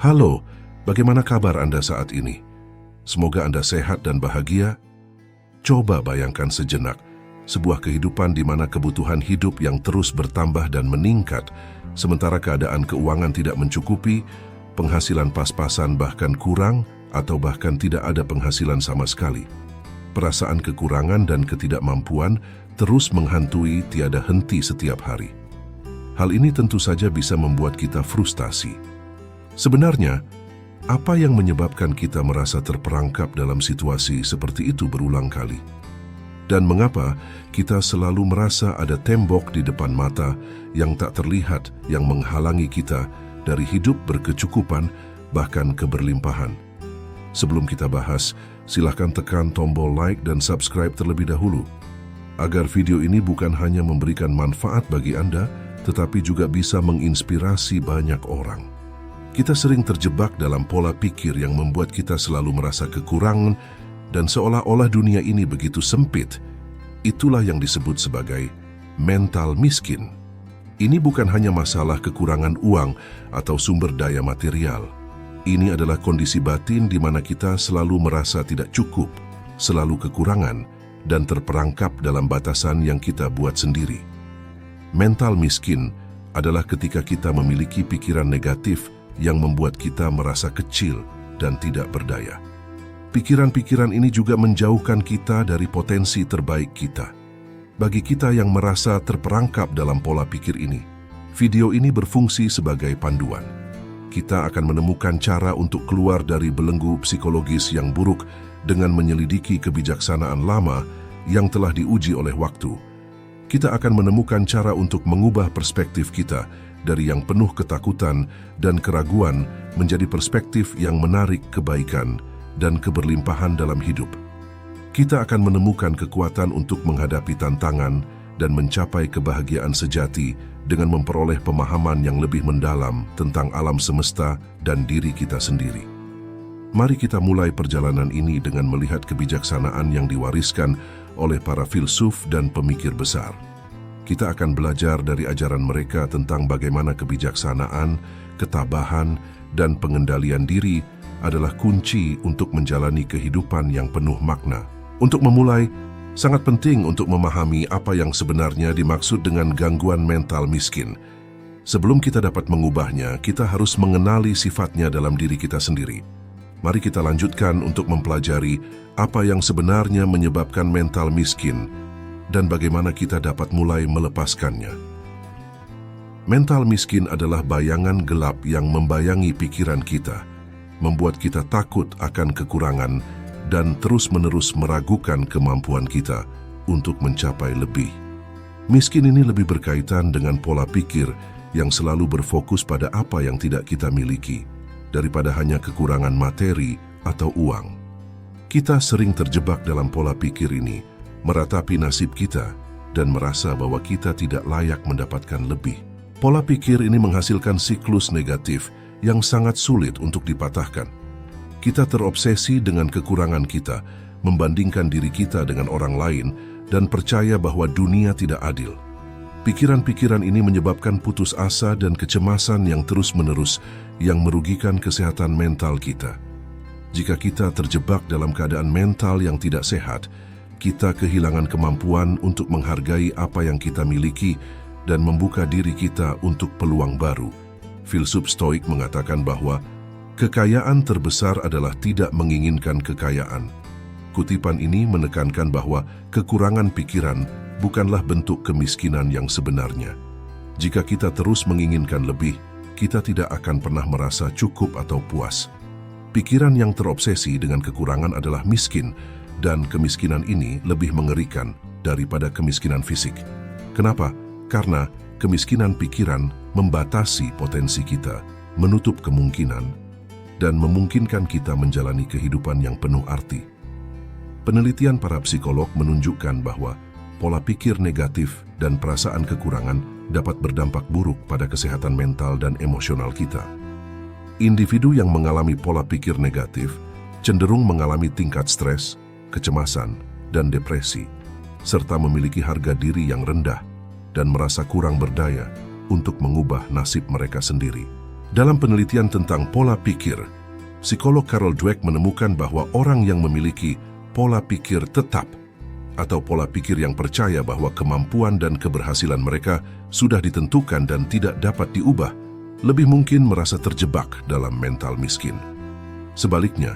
Halo, bagaimana kabar Anda saat ini? Semoga Anda sehat dan bahagia. Coba bayangkan sejenak, sebuah kehidupan di mana kebutuhan hidup yang terus bertambah dan meningkat, sementara keadaan keuangan tidak mencukupi, penghasilan pas-pasan bahkan kurang, atau bahkan tidak ada penghasilan sama sekali. Perasaan kekurangan dan ketidakmampuan terus menghantui tiada henti setiap hari. Hal ini tentu saja bisa membuat kita frustasi. Sebenarnya, apa yang menyebabkan kita merasa terperangkap dalam situasi seperti itu berulang kali? Dan mengapa kita selalu merasa ada tembok di depan mata yang tak terlihat yang menghalangi kita dari hidup berkecukupan bahkan keberlimpahan? Sebelum kita bahas, silakan tekan tombol like dan subscribe terlebih dahulu, agar video ini bukan hanya memberikan manfaat bagi Anda, tetapi juga bisa menginspirasi banyak orang. Kita sering terjebak dalam pola pikir yang membuat kita selalu merasa kekurangan dan seolah-olah dunia ini begitu sempit. Itulah yang disebut sebagai mental miskin. Ini bukan hanya masalah kekurangan uang atau sumber daya material. Ini adalah kondisi batin di mana kita selalu merasa tidak cukup, selalu kekurangan, dan terperangkap dalam batasan yang kita buat sendiri. Mental miskin adalah ketika kita memiliki pikiran negatif yang membuat kita merasa kecil dan tidak berdaya. Pikiran-pikiran ini juga menjauhkan kita dari potensi terbaik kita. Bagi kita yang merasa terperangkap dalam pola pikir ini, video ini berfungsi sebagai panduan. Kita akan menemukan cara untuk keluar dari belenggu psikologis yang buruk dengan menyelidiki kebijaksanaan lama yang telah diuji oleh waktu. Kita akan menemukan cara untuk mengubah perspektif kita dari yang penuh ketakutan dan keraguan menjadi perspektif yang menarik kebaikan dan keberlimpahan dalam hidup. Kita akan menemukan kekuatan untuk menghadapi tantangan dan mencapai kebahagiaan sejati dengan memperoleh pemahaman yang lebih mendalam tentang alam semesta dan diri kita sendiri. Mari kita mulai perjalanan ini dengan melihat kebijaksanaan yang diwariskan oleh para filsuf dan pemikir besar. Kita akan belajar dari ajaran mereka tentang bagaimana kebijaksanaan, ketabahan, dan pengendalian diri adalah kunci untuk menjalani kehidupan yang penuh makna. Untuk memulai, sangat penting untuk memahami apa yang sebenarnya dimaksud dengan gangguan mental miskin. Sebelum kita dapat mengubahnya, kita harus mengenali sifatnya dalam diri kita sendiri. Mari kita lanjutkan untuk mempelajari apa yang sebenarnya menyebabkan mental miskin dan bagaimana kita dapat mulai melepaskannya. Mental miskin adalah bayangan gelap yang membayangi pikiran kita, membuat kita takut akan kekurangan dan terus-menerus meragukan kemampuan kita untuk mencapai lebih. Miskin ini lebih berkaitan dengan pola pikir yang selalu berfokus pada apa yang tidak kita miliki, daripada hanya kekurangan materi atau uang. Kita sering terjebak dalam pola pikir ini, meratapi nasib kita, dan merasa bahwa kita tidak layak mendapatkan lebih. Pola pikir ini menghasilkan siklus negatif yang sangat sulit untuk dipatahkan. Kita terobsesi dengan kekurangan kita, membandingkan diri kita dengan orang lain, dan percaya bahwa dunia tidak adil. Pikiran-pikiran ini menyebabkan putus asa dan kecemasan yang terus-menerus yang merugikan kesehatan mental kita. Jika kita terjebak dalam keadaan mental yang tidak sehat, kita kehilangan kemampuan untuk menghargai apa yang kita miliki dan membuka diri kita untuk peluang baru. Filsuf Stoik mengatakan bahwa kekayaan terbesar adalah tidak menginginkan kekayaan. Kutipan ini menekankan bahwa kekurangan pikiran bukanlah bentuk kemiskinan yang sebenarnya. Jika kita terus menginginkan lebih, kita tidak akan pernah merasa cukup atau puas. Pikiran yang terobsesi dengan kekurangan adalah miskin, dan kemiskinan ini lebih mengerikan daripada kemiskinan fisik. Kenapa? Karena kemiskinan pikiran membatasi potensi kita, menutup kemungkinan, dan memungkinkan kita menjalani kehidupan yang penuh arti. Penelitian para psikolog menunjukkan bahwa pola pikir negatif dan perasaan kekurangan dapat berdampak buruk pada kesehatan mental dan emosional kita. Individu yang mengalami pola pikir negatif cenderung mengalami tingkat stres, kecemasan, dan depresi, serta memiliki harga diri yang rendah dan merasa kurang berdaya untuk mengubah nasib mereka sendiri. Dalam penelitian tentang pola pikir, psikolog Carol Dweck menemukan bahwa orang yang memiliki pola pikir tetap atau pola pikir yang percaya bahwa kemampuan dan keberhasilan mereka sudah ditentukan dan tidak dapat diubah, lebih mungkin merasa terjebak dalam mental miskin. Sebaliknya,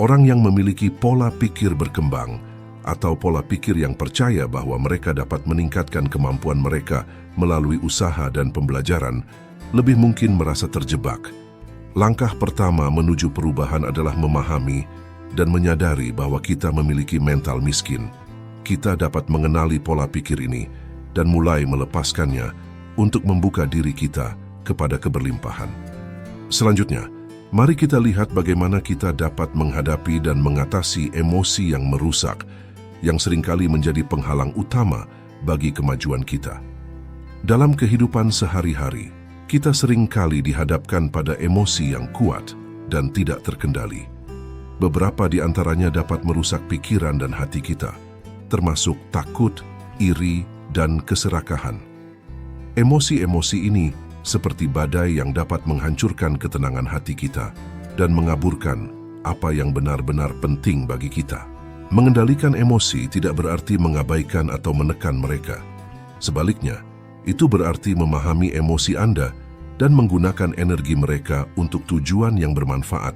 orang yang memiliki pola pikir berkembang atau pola pikir yang percaya bahwa mereka dapat meningkatkan kemampuan mereka melalui usaha dan pembelajaran, lebih mungkin merasa terjebak. Langkah pertama menuju perubahan adalah memahami dan menyadari bahwa kita memiliki mental miskin. Kita dapat mengenali pola pikir ini dan mulai melepaskannya untuk membuka diri kita kepada keberlimpahan. Selanjutnya, mari kita lihat bagaimana kita dapat menghadapi dan mengatasi emosi yang merusak, yang seringkali menjadi penghalang utama bagi kemajuan kita. Dalam kehidupan sehari-hari, kita seringkali dihadapkan pada emosi yang kuat dan tidak terkendali. Beberapa di antaranya dapat merusak pikiran dan hati kita, termasuk takut, iri, dan keserakahan. Emosi-emosi ini seperti badai yang dapat menghancurkan ketenangan hati kita dan mengaburkan apa yang benar-benar penting bagi kita. Mengendalikan emosi tidak berarti mengabaikan atau menekan mereka. Sebaliknya, itu berarti memahami emosi Anda dan menggunakan energi mereka untuk tujuan yang bermanfaat.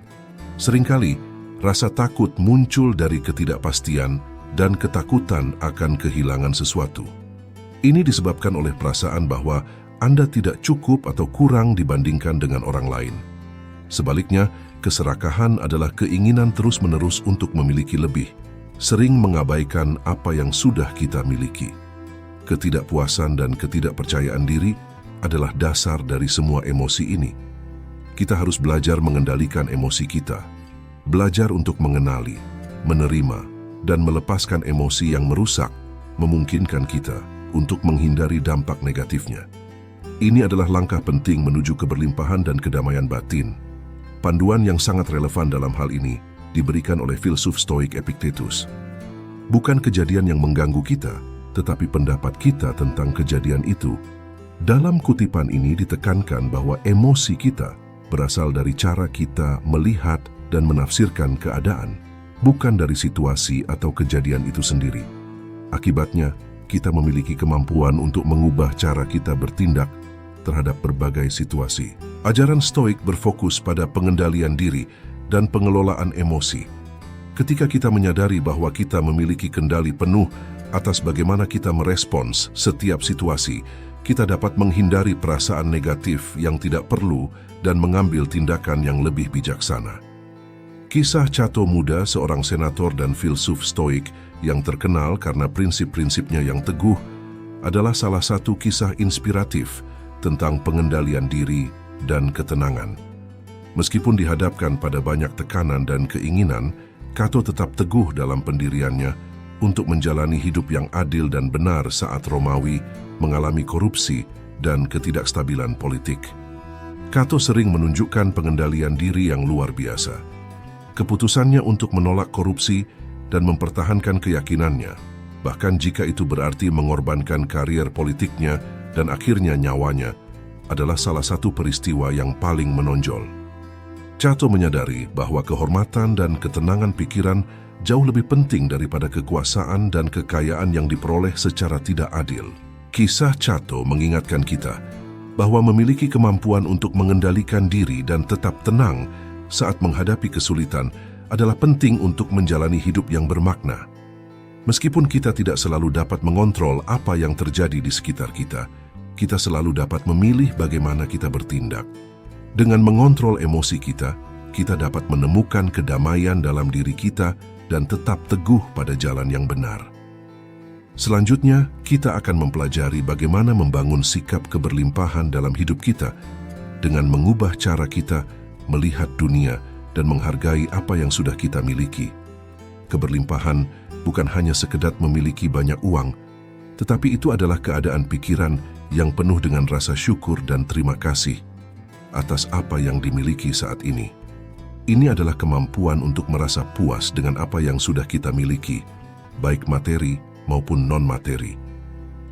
Seringkali, rasa takut muncul dari ketidakpastian dan ketakutan akan kehilangan sesuatu. Ini disebabkan oleh perasaan bahwa Anda tidak cukup atau kurang dibandingkan dengan orang lain. Sebaliknya, keserakahan adalah keinginan terus-menerus untuk memiliki lebih, sering mengabaikan apa yang sudah kita miliki. Ketidakpuasan dan ketidakpercayaan diri adalah dasar dari semua emosi ini. Kita harus belajar mengendalikan emosi kita, belajar untuk mengenali, menerima, dan melepaskan emosi yang merusak, memungkinkan kita untuk menghindari dampak negatifnya. Ini adalah langkah penting menuju keberlimpahan dan kedamaian batin. Panduan yang sangat relevan dalam hal ini diberikan oleh filsuf Stoik Epictetus. Bukan kejadian yang mengganggu kita, tetapi pendapat kita tentang kejadian itu. Dalam kutipan ini ditekankan bahwa emosi kita berasal dari cara kita melihat dan menafsirkan keadaan, bukan dari situasi atau kejadian itu sendiri. Akibatnya, kita memiliki kemampuan untuk mengubah cara kita bertindak terhadap berbagai situasi. Ajaran Stoik berfokus pada pengendalian diri dan pengelolaan emosi. Ketika kita menyadari bahwa kita memiliki kendali penuh atas bagaimana kita merespons setiap situasi, kita dapat menghindari perasaan negatif yang tidak perlu dan mengambil tindakan yang lebih bijaksana. Kisah Cato Muda, seorang senator dan filsuf Stoik yang terkenal karena prinsip-prinsipnya yang teguh, adalah salah satu kisah inspiratif tentang pengendalian diri dan ketenangan. Meskipun dihadapkan pada banyak tekanan dan keinginan, Cato tetap teguh dalam pendiriannya untuk menjalani hidup yang adil dan benar saat Romawi mengalami korupsi dan ketidakstabilan politik. Cato sering menunjukkan pengendalian diri yang luar biasa. Keputusannya untuk menolak korupsi dan mempertahankan keyakinannya, bahkan jika itu berarti mengorbankan karier politiknya dan akhirnya nyawanya, adalah salah satu peristiwa yang paling menonjol. Cato menyadari bahwa kehormatan dan ketenangan pikiran jauh lebih penting daripada kekuasaan dan kekayaan yang diperoleh secara tidak adil. Kisah Cato mengingatkan kita bahwa memiliki kemampuan untuk mengendalikan diri dan tetap tenang saat menghadapi kesulitan adalah penting untuk menjalani hidup yang bermakna. Meskipun kita tidak selalu dapat mengontrol apa yang terjadi di sekitar kita, kita selalu dapat memilih bagaimana kita bertindak. Dengan mengontrol emosi kita, kita dapat menemukan kedamaian dalam diri kita dan tetap teguh pada jalan yang benar. Selanjutnya, kita akan mempelajari bagaimana membangun sikap keberlimpahan dalam hidup kita dengan mengubah cara kita melihat dunia dan menghargai apa yang sudah kita miliki. Keberlimpahan bukan hanya sekedar memiliki banyak uang, tetapi itu adalah keadaan pikiran yang penuh dengan rasa syukur dan terima kasih atas apa yang dimiliki saat ini. Ini adalah kemampuan untuk merasa puas dengan apa yang sudah kita miliki, baik materi maupun non-materi.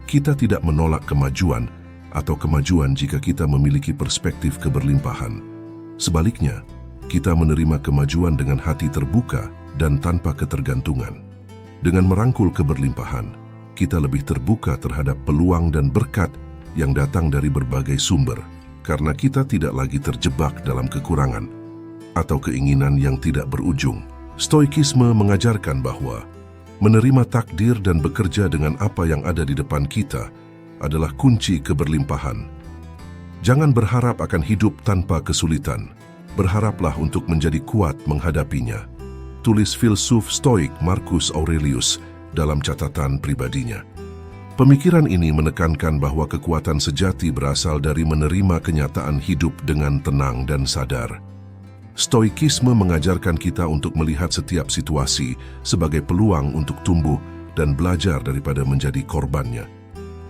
Kita tidak menolak kemajuan atau kemajuan jika kita memiliki perspektif keberlimpahan. Sebaliknya, kita menerima kemajuan dengan hati terbuka dan tanpa ketergantungan. Dengan merangkul keberlimpahan, kita lebih terbuka terhadap peluang dan berkat yang datang dari berbagai sumber, karena kita tidak lagi terjebak dalam kekurangan atau keinginan yang tidak berujung. Stoikisme mengajarkan bahwa menerima takdir dan bekerja dengan apa yang ada di depan kita adalah kunci keberlimpahan. Jangan berharap akan hidup tanpa kesulitan. Berharaplah untuk menjadi kuat menghadapinya. Tulis filsuf Stoik Marcus Aurelius dalam catatan pribadinya. Pemikiran ini menekankan bahwa kekuatan sejati berasal dari menerima kenyataan hidup dengan tenang dan sadar. Stoikisme mengajarkan kita untuk melihat setiap situasi sebagai peluang untuk tumbuh dan belajar daripada menjadi korbannya.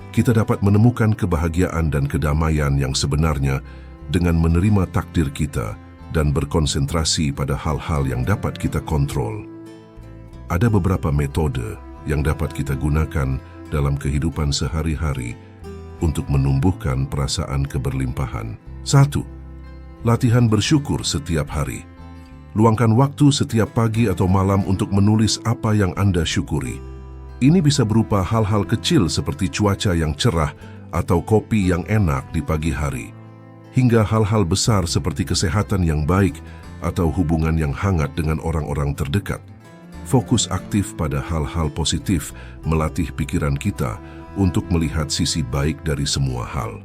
Kita dapat menemukan kebahagiaan dan kedamaian yang sebenarnya dengan menerima takdir kita dan berkonsentrasi pada hal-hal yang dapat kita kontrol. Ada beberapa metode yang dapat kita gunakan dalam kehidupan sehari-hari untuk menumbuhkan perasaan keberlimpahan. 1. Latihan bersyukur setiap hari. Luangkan waktu setiap pagi atau malam untuk menulis apa yang Anda syukuri. Ini bisa berupa hal-hal kecil seperti cuaca yang cerah atau kopi yang enak di pagi hari, hingga hal-hal besar seperti kesehatan yang baik atau hubungan yang hangat dengan orang-orang terdekat. Fokus aktif pada hal-hal positif melatih pikiran kita untuk melihat sisi baik dari semua hal.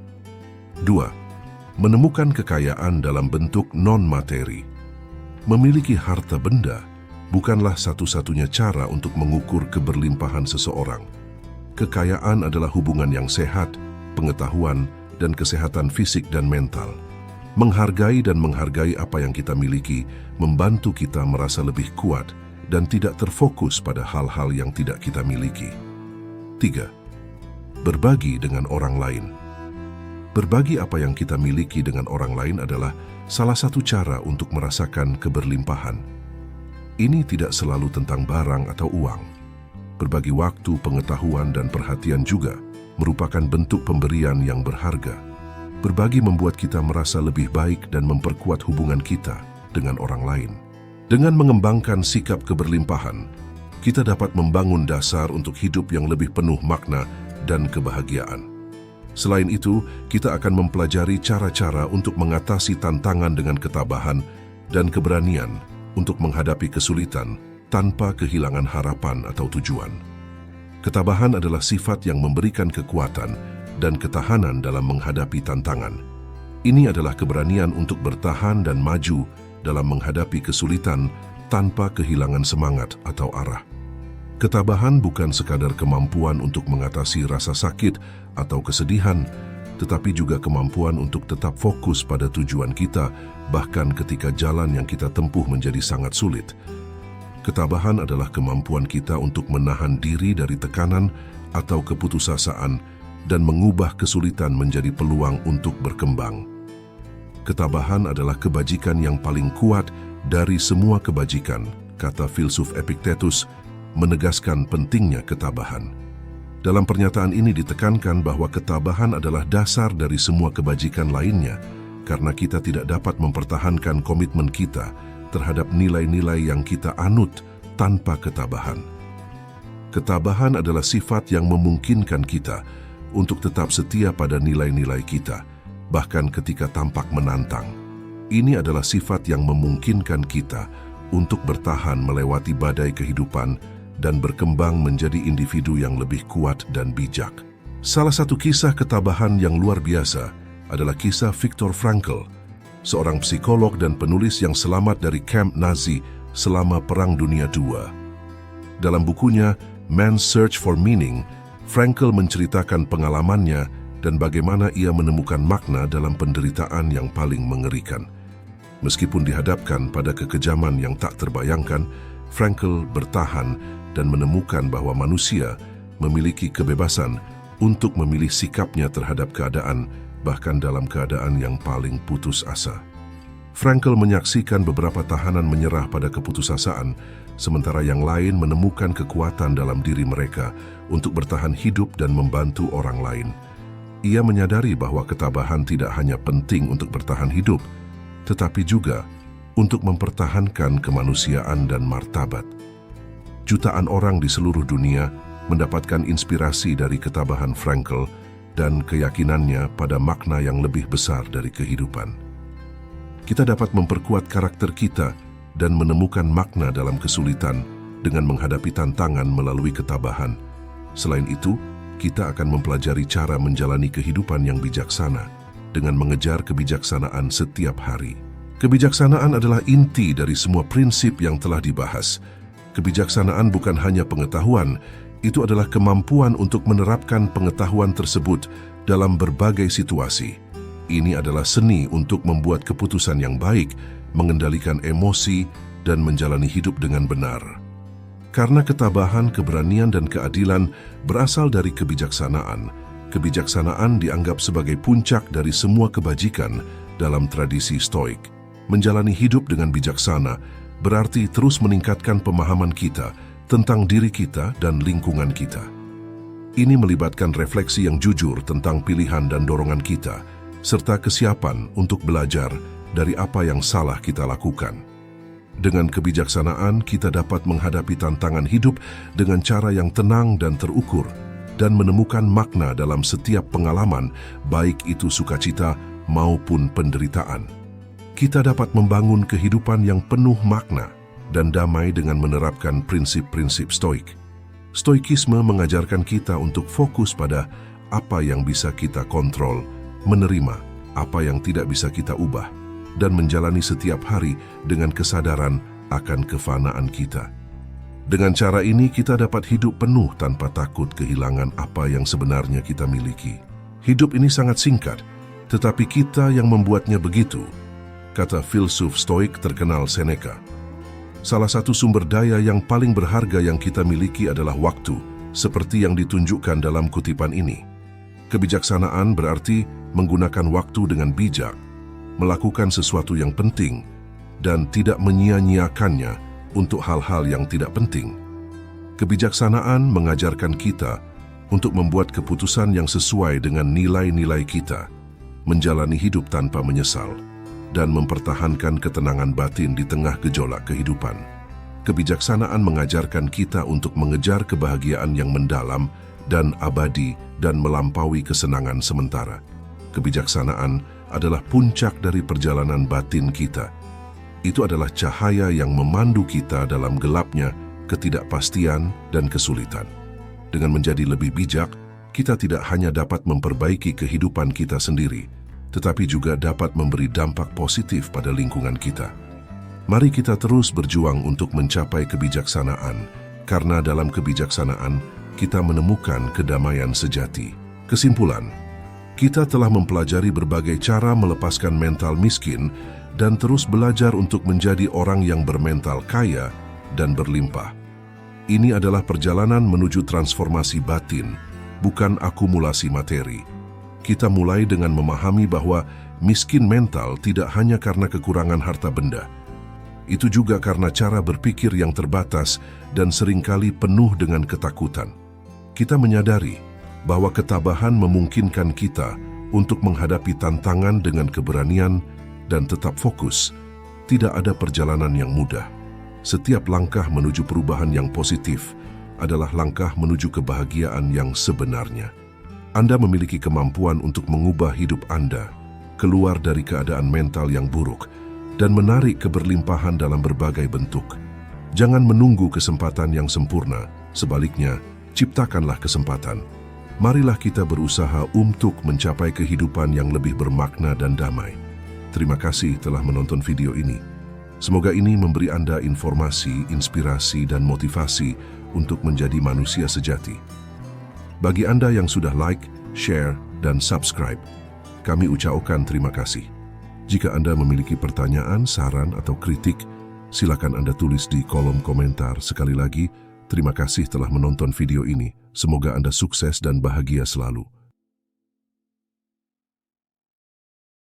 2. Menemukan kekayaan dalam bentuk non-materi. Memiliki harta benda bukanlah satu-satunya cara untuk mengukur keberlimpahan seseorang. Kekayaan adalah hubungan yang sehat, pengetahuan, dan kesehatan fisik dan mental. Menghargai dan menghargai apa yang kita miliki membantu kita merasa lebih kuat dan tidak terfokus pada hal-hal yang tidak kita miliki. 3. Berbagi dengan orang lain. Berbagi apa yang kita miliki dengan orang lain adalah salah satu cara untuk merasakan keberlimpahan. Ini tidak selalu tentang barang atau uang. Berbagi waktu, pengetahuan, dan perhatian juga merupakan bentuk pemberian yang berharga. Berbagi membuat kita merasa lebih baik dan memperkuat hubungan kita dengan orang lain. Dengan mengembangkan sikap keberlimpahan, kita dapat membangun dasar untuk hidup yang lebih penuh makna dan kebahagiaan. Selain itu, kita akan mempelajari cara-cara untuk mengatasi tantangan dengan ketabahan dan keberanian untuk menghadapi kesulitan tanpa kehilangan harapan atau tujuan. Ketabahan adalah sifat yang memberikan kekuatan dan ketahanan dalam menghadapi tantangan. Ini adalah keberanian untuk bertahan dan maju dalam menghadapi kesulitan tanpa kehilangan semangat atau arah. Ketabahan bukan sekadar kemampuan untuk mengatasi rasa sakit atau kesedihan, tetapi juga kemampuan untuk tetap fokus pada tujuan kita, bahkan ketika jalan yang kita tempuh menjadi sangat sulit. Ketabahan adalah kemampuan kita untuk menahan diri dari tekanan atau keputusasaan dan mengubah kesulitan menjadi peluang untuk berkembang. Ketabahan adalah kebajikan yang paling kuat dari semua kebajikan, kata filsuf Epictetus, menegaskan pentingnya ketabahan. Dalam pernyataan ini ditekankan bahwa ketabahan adalah dasar dari semua kebajikan lainnya, karena kita tidak dapat mempertahankan komitmen kita terhadap nilai-nilai yang kita anut tanpa ketabahan. Ketabahan adalah sifat yang memungkinkan kita untuk tetap setia pada nilai-nilai kita, bahkan ketika tampak menantang. Ini adalah sifat yang memungkinkan kita untuk bertahan melewati badai kehidupan dan berkembang menjadi individu yang lebih kuat dan bijak. Salah satu kisah ketabahan yang luar biasa adalah kisah Viktor Frankl, seorang psikolog dan penulis yang selamat dari kamp Nazi selama Perang Dunia II. Dalam bukunya Man's Search for Meaning, Frankl menceritakan pengalamannya dan bagaimana ia menemukan makna dalam penderitaan yang paling mengerikan. Meskipun dihadapkan pada kekejaman yang tak terbayangkan, Frankl bertahan dan menemukan bahwa manusia memiliki kebebasan untuk memilih sikapnya terhadap keadaan, bahkan dalam keadaan yang paling putus asa. Frankl menyaksikan beberapa tahanan menyerah pada keputusasaan, sementara yang lain menemukan kekuatan dalam diri mereka untuk bertahan hidup dan membantu orang lain. Ia menyadari bahwa ketabahan tidak hanya penting untuk bertahan hidup, tetapi juga untuk mempertahankan kemanusiaan dan martabat. Jutaan orang di seluruh dunia mendapatkan inspirasi dari ketabahan Frankl dan keyakinannya pada makna yang lebih besar dari kehidupan. Kita dapat memperkuat karakter kita dan menemukan makna dalam kesulitan dengan menghadapi tantangan melalui ketabahan. Selain itu, kita akan mempelajari cara menjalani kehidupan yang bijaksana dengan mengejar kebijaksanaan setiap hari. Kebijaksanaan adalah inti dari semua prinsip yang telah dibahas. Kebijaksanaan bukan hanya pengetahuan, itu adalah kemampuan untuk menerapkan pengetahuan tersebut dalam berbagai situasi. Ini adalah seni untuk membuat keputusan yang baik, mengendalikan emosi, dan menjalani hidup dengan benar. Karena ketabahan, keberanian, dan keadilan berasal dari kebijaksanaan, kebijaksanaan dianggap sebagai puncak dari semua kebajikan dalam tradisi Stoik. Menjalani hidup dengan bijaksana berarti terus meningkatkan pemahaman kita tentang diri kita dan lingkungan kita. Ini melibatkan refleksi yang jujur tentang pilihan dan dorongan kita, serta kesiapan untuk belajar dari apa yang salah kita lakukan. Dengan kebijaksanaan, kita dapat menghadapi tantangan hidup dengan cara yang tenang dan terukur, dan menemukan makna dalam setiap pengalaman, baik itu sukacita maupun penderitaan. Kita dapat membangun kehidupan yang penuh makna dan damai dengan menerapkan prinsip-prinsip Stoik. Stoikisme mengajarkan kita untuk fokus pada apa yang bisa kita kontrol, menerima apa yang tidak bisa kita ubah, dan menjalani setiap hari dengan kesadaran akan kefanaan kita. Dengan cara ini, kita dapat hidup penuh tanpa takut kehilangan apa yang sebenarnya kita miliki. Hidup ini sangat singkat, tetapi kita yang membuatnya begitu, kata filsuf Stoik terkenal Seneca. Salah satu sumber daya yang paling berharga yang kita miliki adalah waktu, seperti yang ditunjukkan dalam kutipan ini. Kebijaksanaan berarti menggunakan waktu dengan bijak, melakukan sesuatu yang penting, dan tidak menyia-nyiakannya untuk hal-hal yang tidak penting. Kebijaksanaan mengajarkan kita untuk membuat keputusan yang sesuai dengan nilai-nilai kita, menjalani hidup tanpa menyesal, dan mempertahankan ketenangan batin di tengah gejolak kehidupan. Kebijaksanaan mengajarkan kita untuk mengejar kebahagiaan yang mendalam dan abadi dan melampaui kesenangan sementara. Kebijaksanaan adalah puncak dari perjalanan batin kita. Itu adalah cahaya yang memandu kita dalam gelapnya ketidakpastian dan kesulitan. Dengan menjadi lebih bijak, kita tidak hanya dapat memperbaiki kehidupan kita sendiri, tetapi juga dapat memberi dampak positif pada lingkungan kita. Mari kita terus berjuang untuk mencapai kebijaksanaan, karena dalam kebijaksanaan kita menemukan kedamaian sejati. Kesimpulan, kita telah mempelajari berbagai cara melepaskan mental miskin dan terus belajar untuk menjadi orang yang bermental kaya dan berlimpah. Ini adalah perjalanan menuju transformasi batin, bukan akumulasi materi. Kita mulai dengan memahami bahwa miskin mental tidak hanya karena kekurangan harta benda. Itu juga karena cara berpikir yang terbatas dan seringkali penuh dengan ketakutan. Kita menyadari bahwa ketabahan memungkinkan kita untuk menghadapi tantangan dengan keberanian dan tetap fokus. Tidak ada perjalanan yang mudah. Setiap langkah menuju perubahan yang positif adalah langkah menuju kebahagiaan yang sebenarnya. Anda memiliki kemampuan untuk mengubah hidup Anda, keluar dari keadaan mental yang buruk, dan menarik keberlimpahan dalam berbagai bentuk. Jangan menunggu kesempatan yang sempurna, sebaliknya, ciptakanlah kesempatan. Marilah kita berusaha untuk mencapai kehidupan yang lebih bermakna dan damai. Terima kasih telah menonton video ini. Semoga ini memberi Anda informasi, inspirasi, dan motivasi untuk menjadi manusia sejati. Bagi Anda yang sudah like, share, dan subscribe, kami ucapkan terima kasih. Jika Anda memiliki pertanyaan, saran, atau kritik, silakan Anda tulis di kolom komentar. Sekali lagi, terima kasih telah menonton video ini. Semoga Anda sukses dan bahagia selalu.